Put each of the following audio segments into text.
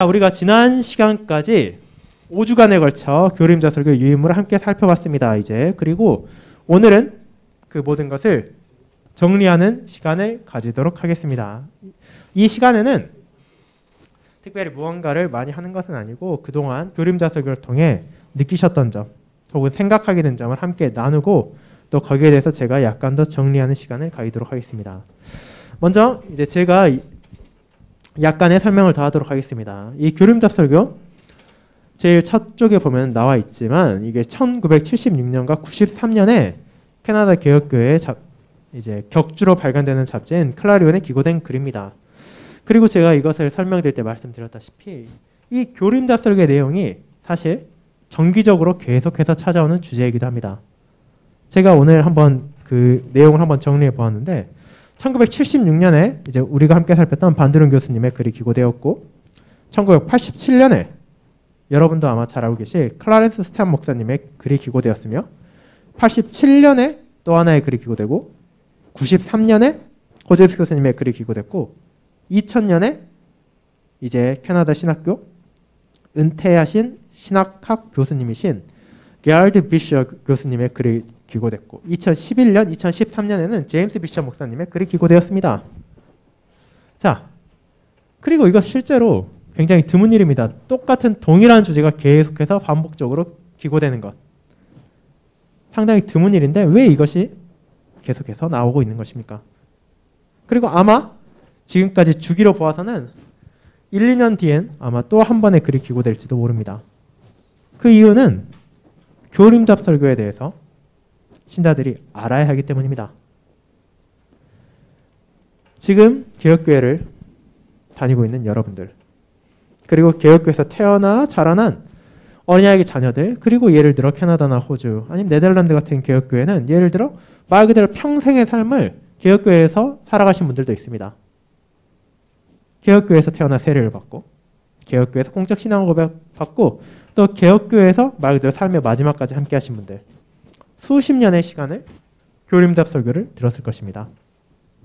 우리가 지난 시간까지 5주간에 걸쳐 교림자 설교 유인물을 함께 살펴봤습니다. 이제 그리고 오늘은 그 모든 것을 정리하는 시간을 가지도록 하겠습니다. 이 시간에는 특별히 무언가를 많이 하는 것은 아니고 그동안 교림자 설교를 통해 느끼셨던 점 혹은 생각하게 된 점을 함께 나누고 또 거기에 대해서 제가 약간 더 정리하는 시간을 가지도록 하겠습니다. 먼저 이제 제가 약간의 설명을 더 하도록 하겠습니다. 이 교림자 설교 제일 첫 쪽에 보면 나와 있지만 이게 1976년과 93년에 캐나다 개혁교회의 이제 격주로 발간되는 잡지인 클라리온에 기고된 글입니다. 그리고 제가 이것을 설명드릴 때 말씀드렸다시피 이 교림자 설교의 내용이 사실 정기적으로 계속해서 찾아오는 주제이기도 합니다. 제가 오늘 한번 그 내용을 한번 정리해 보았는데 1976년에 이제 우리가 함께 살폈던 반드룬 교수님의 글이 기고되었고 1987년에 여러분도 아마 잘 알고 계실 클라렌스 스탠 목사님의 글이 기고되었으며 87년에 또 하나의 글이 기고되고 93년에 호제스 교수님의 글이 기고됐고 2000년에 이제 캐나다 신학교 은퇴하신 신학학 교수님이신 게럴드 비셔 교수님의 글이 기고됐고 2011년, 2013년에는 제임스 비셔 목사님의 글이 기고되었습니다. 자, 그리고 이것 실제로 굉장히 드문 일입니다. 똑같은 동일한 주제가 계속해서 반복적으로 기고되는 것. 상당히 드문 일인데 왜 이것이 계속해서 나오고 있는 것입니까? 그리고 아마 지금까지 주기로 보아서는 1, 2년 뒤엔 아마 또 한 번의 글이 기고될지도 모릅니다. 그 이유는 교림잡 설교에 대해서 신자들이 알아야 하기 때문입니다. 지금 개혁교회를 다니고 있는 여러분들 그리고 개혁교회에서 태어나 자라난 어린아이 자녀들 그리고 예를 들어 캐나다나 호주 아니면 네덜란드 같은 개혁교회는 예를 들어 말 그대로 평생의 삶을 개혁교회에서 살아가신 분들도 있습니다. 개혁교회에서 태어나 세례를 받고 개혁교회에서 공적 신앙 고백 받고 또 개혁교회에서 말 그대로 삶의 마지막까지 함께 하신 분들 수십 년의 시간을 교림잡 설교를 들었을 것입니다.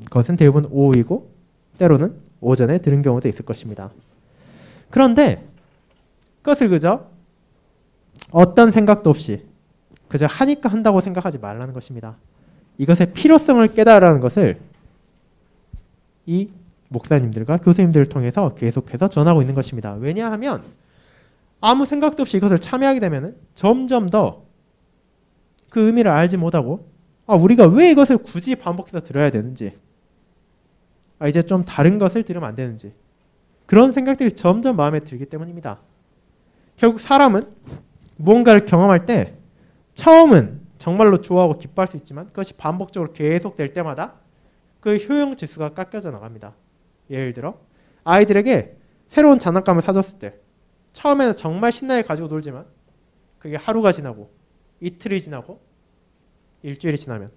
그것은 대부분 오후이고 때로는 오전에 들은 경우도 있을 것입니다. 그런데 그것을 그저 어떤 생각도 없이 그저 하니까 한다고 생각하지 말라는 것입니다. 이것의 필요성을 깨달으라는 것을 이 목사님들과 교수님들을 통해서 계속해서 전하고 있는 것입니다. 왜냐하면 아무 생각도 없이 이것을 참여하게 되면 점점 더 그 의미를 알지 못하고 우리가 왜 이것을 굳이 반복해서 들어야 되는지 이제 좀 다른 것을 들으면 안 되는지 그런 생각들이 점점 마음에 들기 때문입니다. 결국 사람은 무언가를 경험할 때 처음은 정말로 좋아하고 기뻐할 수 있지만 그것이 반복적으로 계속될 때마다 그 효용 지수가 깎여져 나갑니다. 예를 들어 아이들에게 새로운 장난감을 사줬을 때 처음에는 정말 신나게 가지고 놀지만 그게 하루가 지나고 이틀이 지나고 일주일이 지나면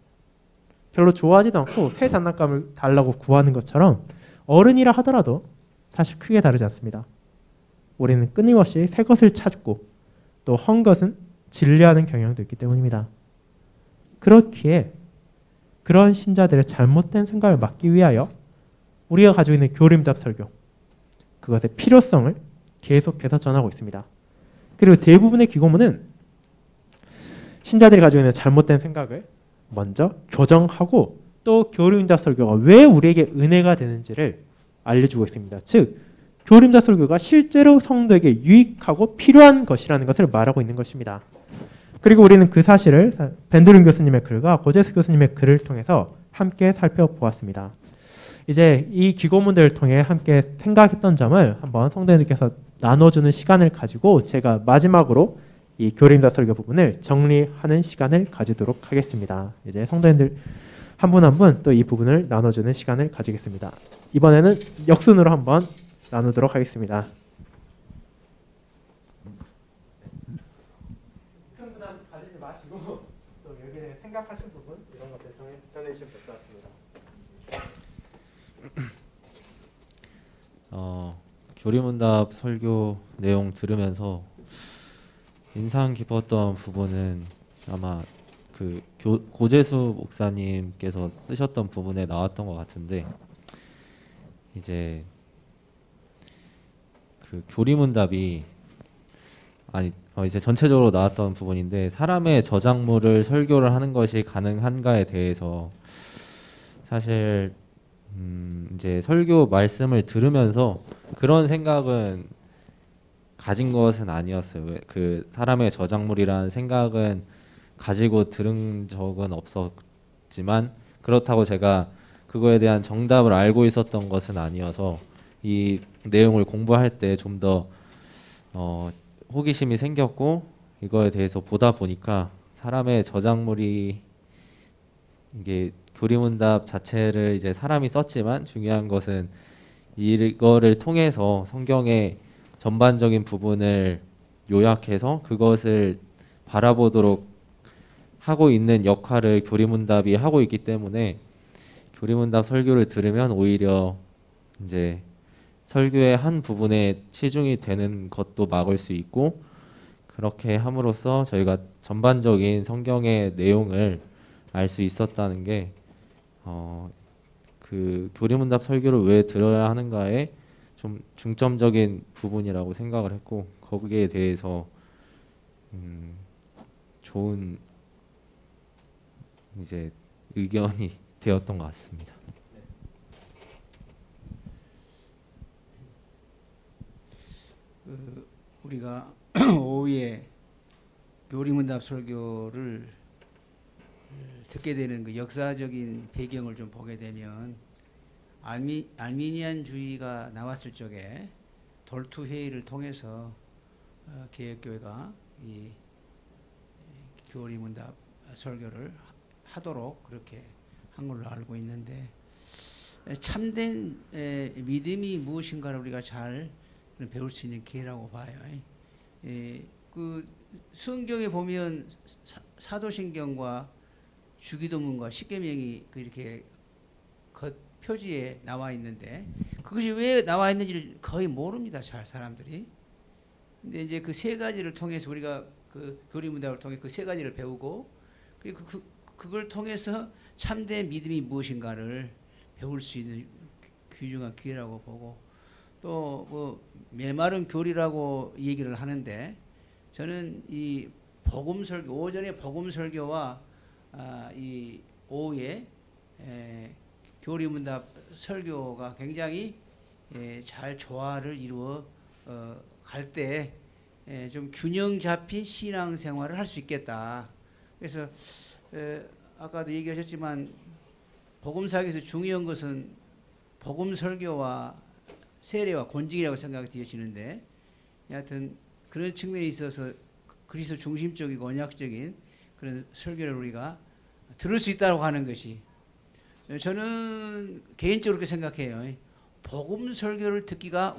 별로 좋아하지도 않고 새 장난감을 달라고 구하는 것처럼 어른이라 하더라도 사실 크게 다르지 않습니다. 우리는 끊임없이 새 것을 찾고 또 헛 것은 진리하는 경향도 있기 때문입니다. 그렇기에 그런 신자들의 잘못된 생각을 막기 위하여 우리가 가지고 있는 교림잡 설교 그것의 필요성을 계속해서 전하고 있습니다. 그리고 대부분의 기고문은 신자들이 가지고 있는 잘못된 생각을 먼저 교정하고 또 교림잡 설교가 왜 우리에게 은혜가 되는지를 알려주고 있습니다. 즉 교림잡 설교가 실제로 성도에게 유익하고 필요한 것이라는 것을 말하고 있는 것입니다. 그리고 우리는 그 사실을 밴드룬 교수님의 글과 고제스 교수님의 글을 통해서 함께 살펴보았습니다. 이제 이 기고문들을 통해 함께 생각했던 점을 한번 성도님들께서 나눠주는 시간을 가지고 제가 마지막으로 이 교림잡 설교 부분을 정리하는 시간을 가지도록 하겠습니다. 이제 성도님들 한 분 한 분 또 이 부분을 나눠주는 시간을 가지겠습니다. 이번에는 역순으로 한번 나누도록 하겠습니다. 큰 부담 가지지 마시고 또 여기에 생각하신 부분 이런 것들 전해주시면 될 것 같습니다. 교리문답 설교 내용 들으면서 인상 깊었던 부분은 아마 그 고재수 목사님께서 쓰셨던 부분에 나왔던 것 같은데 이제 그 교리문답이 이제 전체적으로 나왔던 부분인데 사람의 저작물을 설교를 하는 것이 가능한가에 대해서 사실 이제 설교 말씀을 들으면서 그런 생각은 가진 것은 아니었어요. 그 사람의 저작물이라는 생각은 가지고 들은 적은 없었지만 그렇다고 제가 그거에 대한 정답을 알고 있었던 것은 아니어서 이 내용을 공부할 때 좀 더 호기심이 생겼고 이거에 대해서 보다 보니까 사람의 저작물이 이게 교리문답 자체를 이제 사람이 썼지만 중요한 것은 이거를 통해서 성경의 전반적인 부분을 요약해서 그것을 바라보도록 하고 있는 역할을 교리문답이 하고 있기 때문에 교리문답 설교를 들으면 오히려 이제 설교의 한 부분에 치중이 되는 것도 막을 수 있고 그렇게 함으로써 저희가 전반적인 성경의 내용을 알 수 있었다는 게 그 교리문답 설교를 왜 들어야 하는가에 좀 중점적인 부분이라고 생각을 했고 거기에 대해서 좋은 이제 의견이 되었던 것 같습니다. 우리가 오후에 교리문답 설교를 듣게 되는 그 역사적인 배경을 좀 보게 되면 알미니안주의가 나왔을 적에 돌투 회의를 통해서 개혁교회가 이 교리문답 설교를 하도록 그렇게 한 걸로 알고 있는데 참된 믿음이 무엇인가를 우리가 잘 배울 수 있는 기회라고 봐요. 그 성경에 보면 사도신경과 주기도문과 십계명이 이렇게 표지에 나와 있는데 그것이 왜 나와 있는지를 거의 모릅니다. 잘 사람들이. 근데 이제 그 세 가지를 통해서 우리가 그 교리문답을 통해 그 세 가지를 배우고 그리고 그걸 통해서 참된 믿음이 무엇인가를 배울 수 있는 귀중한 기회라고 보고 또 뭐 메마른 교리라고 얘기를 하는데 저는 이 복음 설교 오전에 복음 설교와 이 오후에 교리문답 설교가 굉장히 잘 조화를 이루어 갈 때 좀 균형 잡힌 신앙생활을 할 수 있겠다. 그래서 아까도 얘기하셨지만 복음사역에서 중요한 것은 복음 설교와 세례와 권징이라고 생각이 되시는데 여하튼 그런 측면에 있어서 그리스도 중심적이고 언약적인 그런 설교를 우리가 들을 수 있다고 하는 것이 저는 개인적으로 그렇게 생각해요. 복음 설교를 듣기가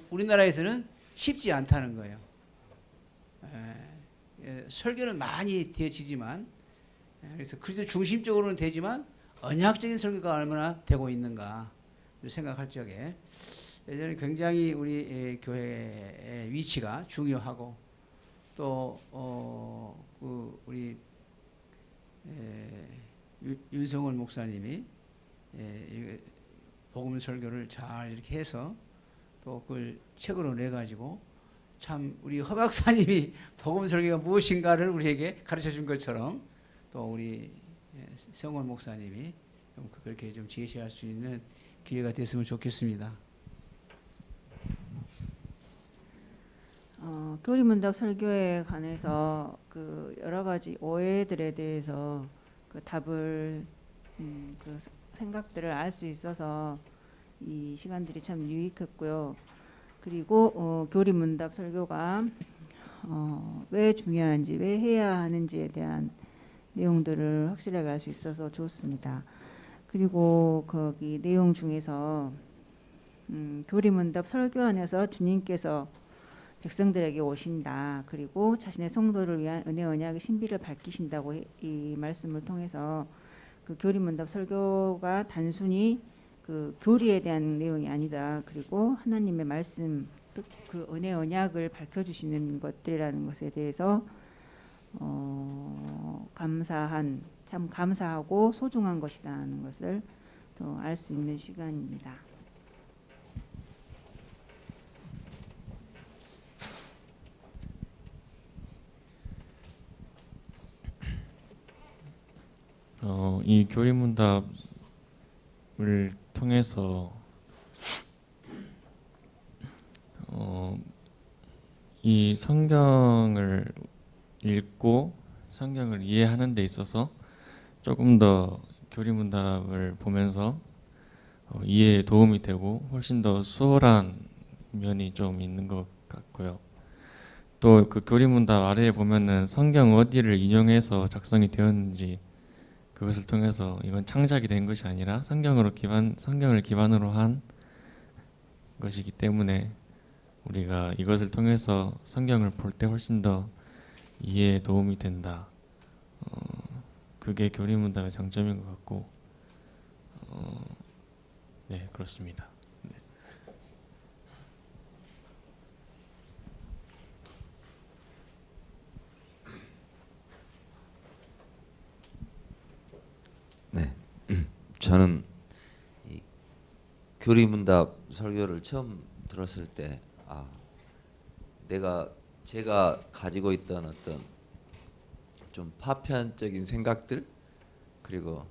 우리나라에서는 쉽지 않다는 거예요. 설교는 많이 되어지지만 그래서 그리스도 중심적으로는 되지만 언약적인 설교가 얼마나 되고 있는가 생각할 적에 저는 굉장히 우리 교회의 위치가 중요하고 또 우리 윤성원 목사님이 복음 설교를 잘 이렇게 해서 또 그걸 책으로 내 가지고 참 우리 허 박사님이 복음 설교가 무엇인가를 우리에게 가르쳐 준 것처럼 또 우리 성원 목사님이 좀 그렇게 좀 제시할 수 있는 기회가 됐으면 좋겠습니다. 교리문답 설교에 관해서 그 여러 가지 오해들에 대해서 그 답을 그 생각들을 알 수 있어서 이 시간들이 참 유익했고요. 그리고 교리문답 설교가 왜 중요한지, 왜 해야 하는지에 대한 내용들을 확실하게 알 수 있어서 좋습니다. 그리고 거기 내용 중에서 교리문답 설교 안에서 주님께서 백성들에게 오신다. 그리고 자신의 성도를 위한 은혜 언약의 신비를 밝히신다고 이 말씀을 통해서 그 교리문답 설교가 단순히 그 교리에 대한 내용이 아니다. 그리고 하나님의 말씀, tức 그 은혜 언약을 밝혀주시는 것들이라는 것에 대해서 참 감사하고 소중한 것이라는 것을 또 알 수 있는 시간입니다. 이 교리문답을 통해서 이 성경을 읽고 성경을 이해하는 데 있어서 조금 더 교리문답을 보면서 이해에 도움이 되고 훨씬 더 수월한 면이 좀 있는 것 같고요. 또 그 교리문답 아래에 보면은 성경 어디를 인용해서 작성이 되었는지 그것을 통해서 이건 창작이 된 것이 아니라 성경을 기반으로 한 것이기 때문에 우리가 이것을 통해서 성경을 볼 때 훨씬 더 이해에 도움이 된다. 그게 교리문답의 장점인 것 같고, 네, 그렇습니다. 네, 저는 이 교리문답 설교를 처음 들었을 때, 제가 가지고 있던 어떤 좀 파편적인 생각들, 그리고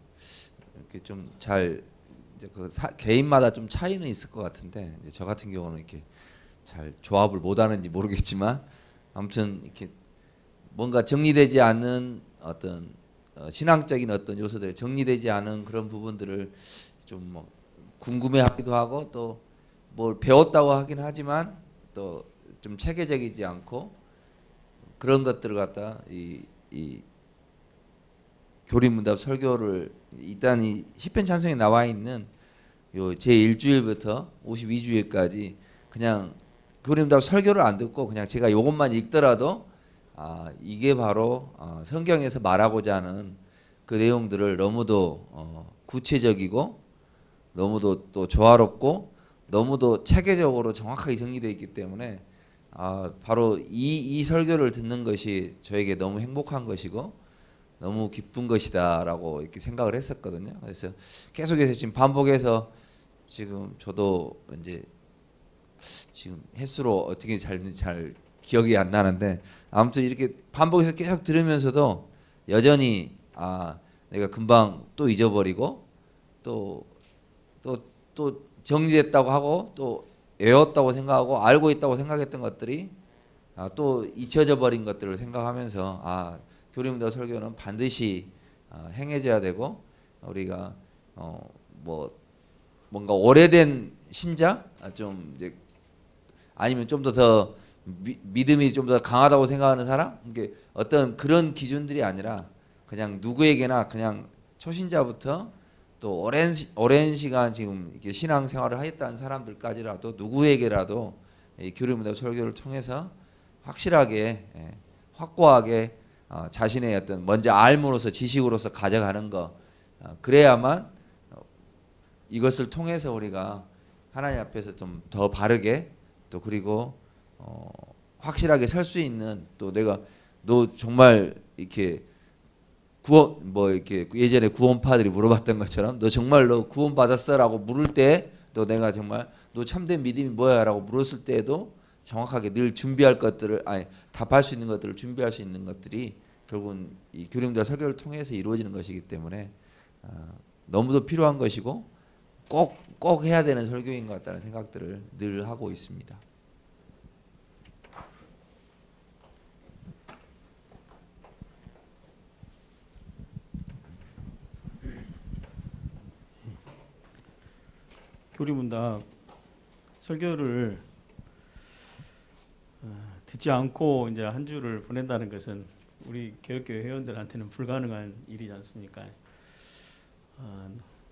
이렇게 좀 잘 이제 개인마다 좀 차이는 있을 것 같은데, 이제 저 같은 경우는 이렇게 잘 조합을 못하는지 모르겠지만, 아무튼 이렇게 뭔가 정리되지 않는 어떤 신앙적인 어떤 요소들, 정리되지 않은 그런 부분들을 좀 뭐 궁금해하기도 하고, 또 뭘 배웠다고 하긴 하지만 또 좀 체계적이지 않고, 그런 것들을 갖다 이 교리문답 설교를 일단 이 시편 찬송에 나와 있는 요 제 1주일부터 52주일까지 그냥 교리문답 설교를 안 듣고 그냥 제가 요것만 읽더라도 이게 바로 성경에서 말하고자 하는 그 내용들을 너무도 구체적이고 너무도 또 조화롭고 너무도 체계적으로 정확하게 정리되어 있기 때문에 바로 이 설교를 듣는 것이 저에게 너무 행복한 것이고 너무 기쁜 것이다라고 이렇게 생각을 했었거든요. 그래서 계속해서 지금 반복해서 지금 저도 이제 지금 횟수로 어떻게 잘 기억이 안 나는데, 아무튼 이렇게 반복해서 계속 들으면서도 여전히 내가 금방 또 잊어버리고 또 정리됐다고 하고 또 외웠다고 생각하고 알고 있다고 생각했던 것들이 또 잊혀져 버린 것들을 생각하면서 교리문답 설교는 반드시 행해져야 되고, 우리가 뭔가 오래된 신자 좀 이제 아니면 좀 더 믿음이 좀 더 강하다고 생각하는 사람, 이게 어떤 그런 기준들이 아니라 그냥 누구에게나 그냥 초신자부터 또 오랜 시간 지금 이렇게 신앙생활을 하였다는 사람들까지라도 누구에게라도 이 교리문답 설교를 통해서 확실하게 확고하게 자신의 어떤 먼저 알므로서 지식으로서 가져가는 거, 그래야만 이것을 통해서 우리가 하나님 앞에서 좀 더 바르게 또 그리고 확실하게 설 수 있는, 또 너 정말 이렇게 이렇게 예전에 구원파들이 물어봤던 것처럼 너 정말 너 구원 받았어라고 물을 때, 또 내가 정말 너 참된 믿음이 뭐야라고 물었을 때에도 정확하게 늘 준비할 것들을 답할 수 있는 것들을 준비할 수 있는 것들이 결국은 이 교리문답 설교를 통해서 이루어지는 것이기 때문에 너무도 필요한 것이고 꼭 해야 되는 설교인 것 같다는 생각들을 늘 하고 있습니다. 교리문답 설교를 듣지 않고 이제 한 주를 보낸다는 것은 우리 개혁교회 회원들한테는 불가능한 일이지 않습니까?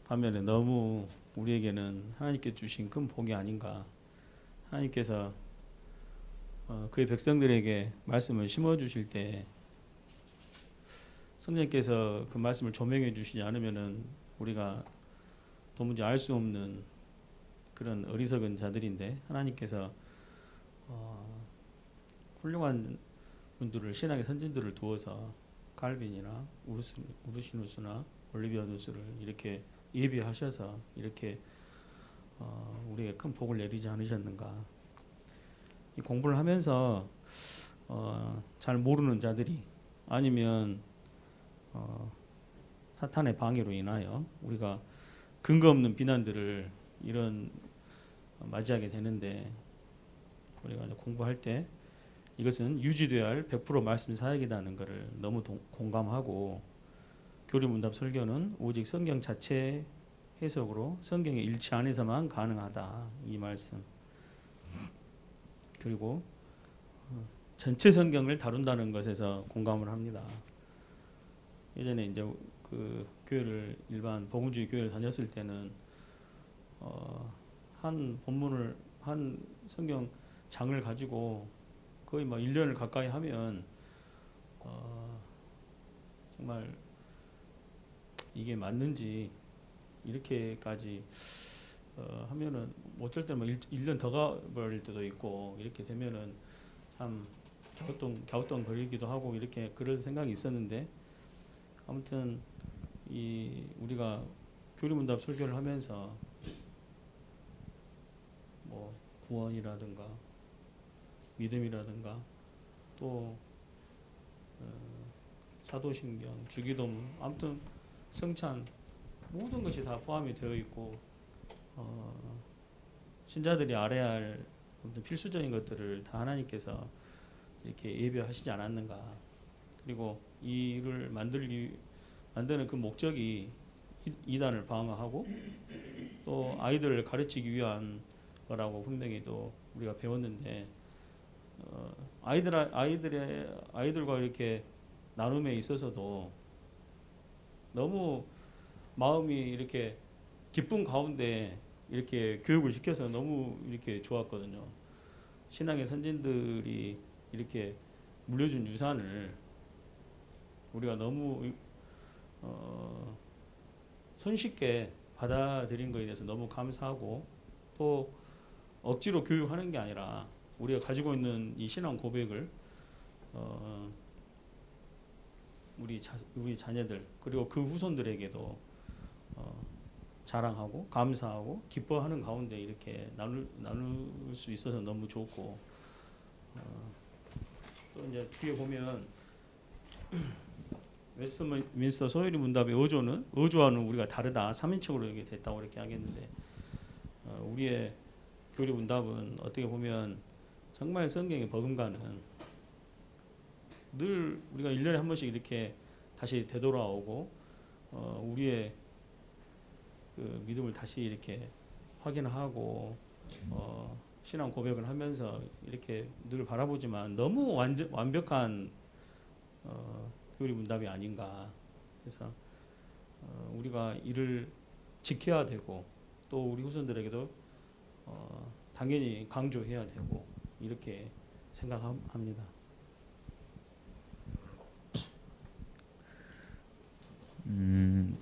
반면에 너무 우리에게는 하나님께 주신 큰 복이 아닌가. 하나님께서 그의 백성들에게 말씀을 심어주실 때 성령께서 그 말씀을 조명해 주시지 않으면은 우리가 도무지 알 수 없는 그런 어리석은 자들인데, 하나님께서 훌륭한 분들을, 신앙의 선진들을 두어서 갈빈이나 우르시누스나 올리비아누스를 이렇게 예비하셔서 이렇게 우리에게 큰 복을 내리지 않으셨는가. 이 공부를 하면서 잘 모르는 자들이, 아니면 사탄의 방해로 인하여 우리가 근거 없는 비난들을 이런 맞이하게 되는데, 우리가 이제 공부할 때 이것은 유지되어야 할 100% 말씀 사역이라는 것을 너무 공감하고, 교리문답 설교는 오직 성경 자체 해석으로 성경의 일치 안에서만 가능하다, 이 말씀. 그리고 전체 성경을 다룬다는 것에서 공감을 합니다. 예전에 이제 그 교회를, 일반 복음주의 교회를 다녔을 때는 한 본문을, 한 성경 장을 가지고 거의 막 1년을 가까이 하면 정말 이게 맞는지 이렇게까지 하면은 어쩔 때는 뭐 1년 더 가버릴 때도 있고, 이렇게 되면은 참 갸우뚱거리기도 하고, 이렇게 그럴 생각이 있었는데, 아무튼 이 우리가 교리문답 설교를 하면서 뭐 구원이라든가 믿음이라든가 또 사도신경, 주기도문, 아무튼 성찬, 모든 것이 다 포함이 되어 있고, 신자들이 알아야 할 필수적인 것들을 다 하나님께서 이렇게 예배하시지 않았는가. 그리고 이 일을 만드는 그 목적이 이단을 방어하고 또 아이들을 가르치기 위한 거라고 분명히 또 우리가 배웠는데, 아이들과 이렇게 나눔에 있어서도 너무 마음이 이렇게 기쁨 가운데 이렇게 교육을 시켜서 너무 이렇게 좋았거든요. 신앙의 선진들이 이렇게 물려준 유산을 우리가 너무 손쉽게 받아들인 것에 대해서 너무 감사하고, 또 억지로 교육하는 게 아니라 우리가 가지고 있는 이 신앙 고백을 우리 자녀들 그리고 그 후손들에게도 자랑하고 감사하고 기뻐하는 가운데 이렇게 나눌 수 있어서 너무 좋고, 또 이제 뒤에 보면 웨스트민스터 소요리 문답의 어조와는 우리가 다르다, 3인칭으로 이렇게 됐다고 이렇게 하겠는데, 우리의 교리 문답은 어떻게 보면 정말 성경에 버금가는, 늘 우리가 1년에 한 번씩 이렇게 다시 되돌아오고 우리의 그 믿음을 다시 이렇게 확인하고 신앙 고백을 하면서 이렇게 늘 바라보지만 너무 완벽한 교리 문답이 아닌가. 그래서 우리가 이를 지켜야 되고, 또 우리 후손들에게도 당연히 강조해야 되고, 이렇게 생각합니다.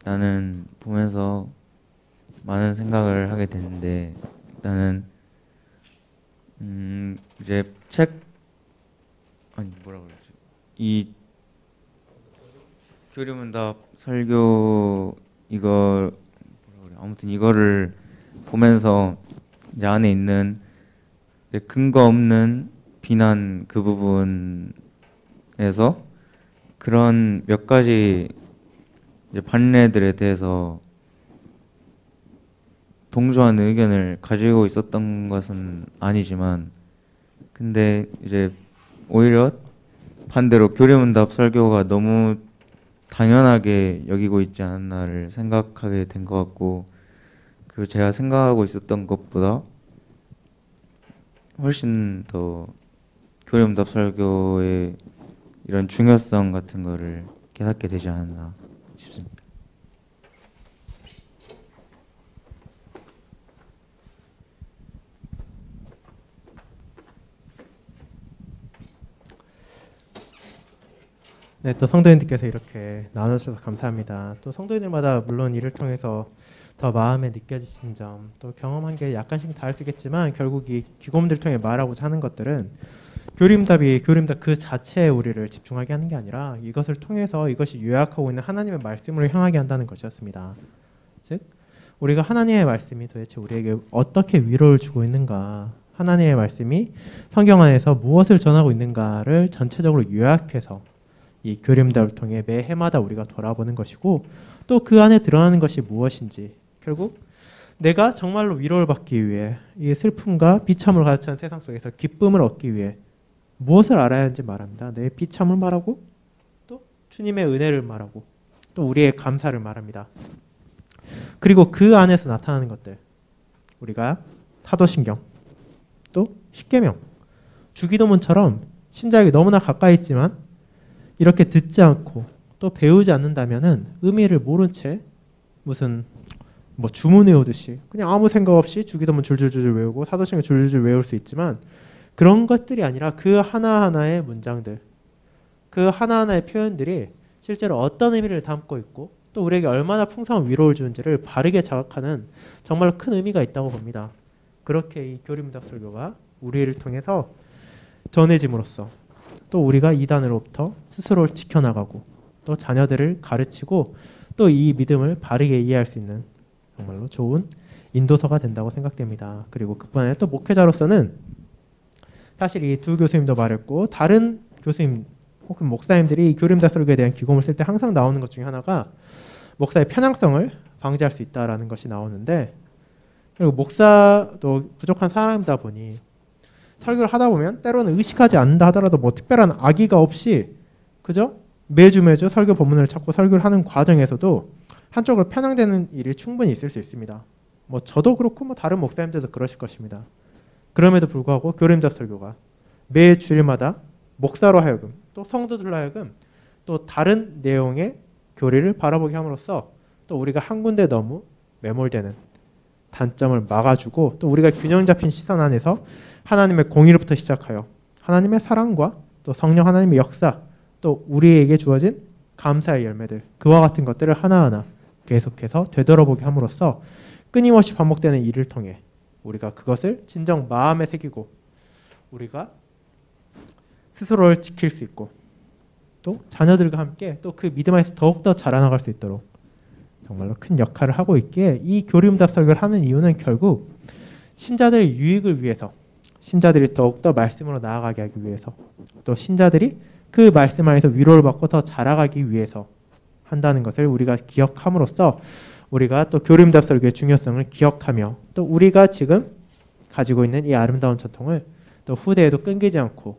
나는 보면서 많은 생각을 하게 됐는데, 나는 이제 이 교리문답 설교 아무튼 이거를 보면서 이제 안에 있는 근거 없는 비난 그 부분에서 그런 몇 가지 이제 판례들에 대해서 동조하는 의견을 가지고 있었던 것은 아니지만, 근데 이제 오히려 반대로 교리문답 설교가 너무 당연하게 여기고 있지 않았나를 생각하게 된 것 같고, 그리고 제가 생각하고 있었던 것보다 훨씬 더 교리문답 설교의 이런 중요성 같은 거를 깨닫게 되지 않았나 싶습니다. 네, 또 성도님들께서 이렇게 나눠주셔서 감사합니다. 또 성도님들마다 물론 이를 통해서 더 마음에 느껴지신 점, 또 경험한 게 약간씩 다를 수 있겠지만, 결국 이 기고문들을 통해 말하고자 하는 것들은 교리문답 그 자체에 우리를 집중하게 하는 게 아니라 이것을 통해서 이것이 요약하고 있는 하나님의 말씀으로 향하게 한다는 것이었습니다. 즉 우리가 하나님의 말씀이 도대체 우리에게 어떻게 위로를 주고 있는가, 하나님의 말씀이 성경 안에서 무엇을 전하고 있는가를 전체적으로 요약해서 이 교리문답을 통해 매 해마다 우리가 돌아보는 것이고, 또 그 안에 들어가는 것이 무엇인지, 결국 내가 정말로 위로를 받기 위해 이 슬픔과 비참을 가득한 세상 속에서 기쁨을 얻기 위해 무엇을 알아야 하는지 말합니다. 내 비참을 말하고 또 주님의 은혜를 말하고 또 우리의 감사를 말합니다. 그리고 그 안에서 나타나는 것들, 우리가 사도신경, 또 십계명, 주기도문처럼 신자에게 너무나 가까이 있지만 이렇게 듣지 않고 또 배우지 않는다면은 의미를 모른 채 무슨 뭐 주문 외우듯이 그냥 아무 생각 없이 주기도문 줄줄줄 외우고 사도신경 줄줄줄 외울 수 있지만 그런 것들이 아니라 그 하나하나의 문장들, 그 하나하나의 표현들이 실제로 어떤 의미를 담고 있고 또 우리에게 얼마나 풍성한 위로를 주는지를 바르게 자각하는 정말로 큰 의미가 있다고 봅니다. 그렇게 이 교리문답 설교가 우리를 통해서 전해짐으로써 또 우리가 이단으로부터 스스로를 지켜나가고 또 자녀들을 가르치고 또 이 믿음을 바르게 이해할 수 있는 정말로 좋은 인도서가 된다고 생각됩니다. 그리고 그뿐 아니라 또 목회자로서는 사실 이 두 교수님도 말했고 다른 교수님 혹은 목사님들이 이 교리문답 설교에 대한 기고문을 쓸 때 항상 나오는 것 중에 하나가 목사의 편향성을 방지할 수 있다라는 것이 나오는데, 그리고 목사도 부족한 사람이다 보니 설교를 하다 보면 때로는 의식하지 않는다 하더라도 뭐 특별한 악의가 없이 그죠? 매주 설교 본문을 찾고 설교를 하는 과정에서도 한쪽으로 편향되는 일이 충분히 있을 수 있습니다. 뭐 저도 그렇고 뭐 다른 목사님들도 그러실 것입니다. 그럼에도 불구하고 교리문답 설교가 매 주일마다 목사로 하여금 또 성도들로 하여금 또 다른 내용의 교리를 바라보게 함으로써 또 우리가 한 군데 너무 매몰되는 단점을 막아주고 또 우리가 균형 잡힌 시선 안에서 하나님의 공의로부터 시작하여 하나님의 사랑과 또 성령 하나님의 역사 또 우리에게 주어진 감사의 열매들, 그와 같은 것들을 하나하나 계속해서 되돌아보게 함으로써 끊임없이 반복되는 일을 통해 우리가 그것을 진정 마음에 새기고 우리가 스스로를 지킬 수 있고 또 자녀들과 함께 또 그 믿음 안에서 더욱더 자라나갈 수 있도록 정말로 큰 역할을 하고 있기에 이 교리문답 설교를 하는 이유는 결국 신자들의 유익을 위해서, 신자들이 더욱더 말씀으로 나아가게 하기 위해서, 또 신자들이 그 말씀 안에서 위로를 받고 더 자라가기 위해서 한다는 것을 우리가 기억함으로써 우리가 또 교리문답 설교의 중요성을 기억하며 또 우리가 지금 가지고 있는 이 아름다운 전통을 또 후대에도 끊기지 않고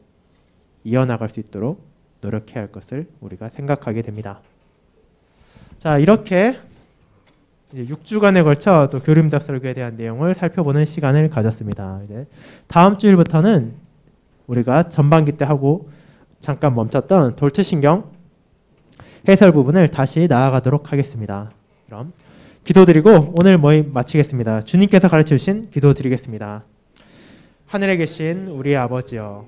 이어나갈 수 있도록 노력해야 할 것을 우리가 생각하게 됩니다. 자, 이렇게 이제 6주간에 걸쳐 또 교리문답 설교에 대한 내용을 살펴보는 시간을 가졌습니다. 이제 다음 주일부터는 우리가 전반기 때 하고 잠깐 멈췄던 돌트신경 해설 부분을 다시 나아가도록 하겠습니다. 그럼 기도드리고 오늘 모임 마치겠습니다. 주님께서 가르쳐주신 기도 드리겠습니다. 하늘에 계신 우리 아버지여,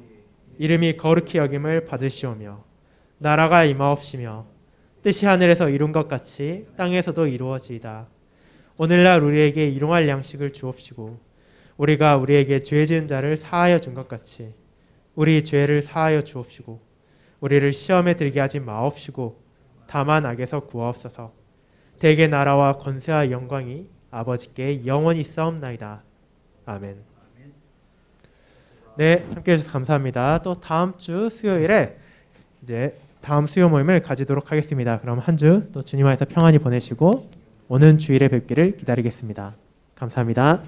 이름이 거룩히 여김을 받으시오며 나라가 임하옵시며 뜻이 하늘에서 이룬 것 같이 땅에서도 이루어지이다. 오늘날 우리에게 일용할 양식을 주옵시고 우리가 우리에게 죄 지은 자를 사하여 준 것 같이 우리 죄를 사하여 주옵시고 우리를 시험에 들게 하지 마옵시고 다만 악에서 구하옵소서. 대개 나라와 권세와 영광이 아버지께 영원히 있사옵나이다. 아멘. 네, 함께해 주셔서 감사합니다. 또 다음 주 수요일에 이제 다음 수요 모임을 가지도록 하겠습니다. 그럼 한 주 또 주님 안에서 평안히 보내시고 오는 주일에 뵙기를 기다리겠습니다. 감사합니다.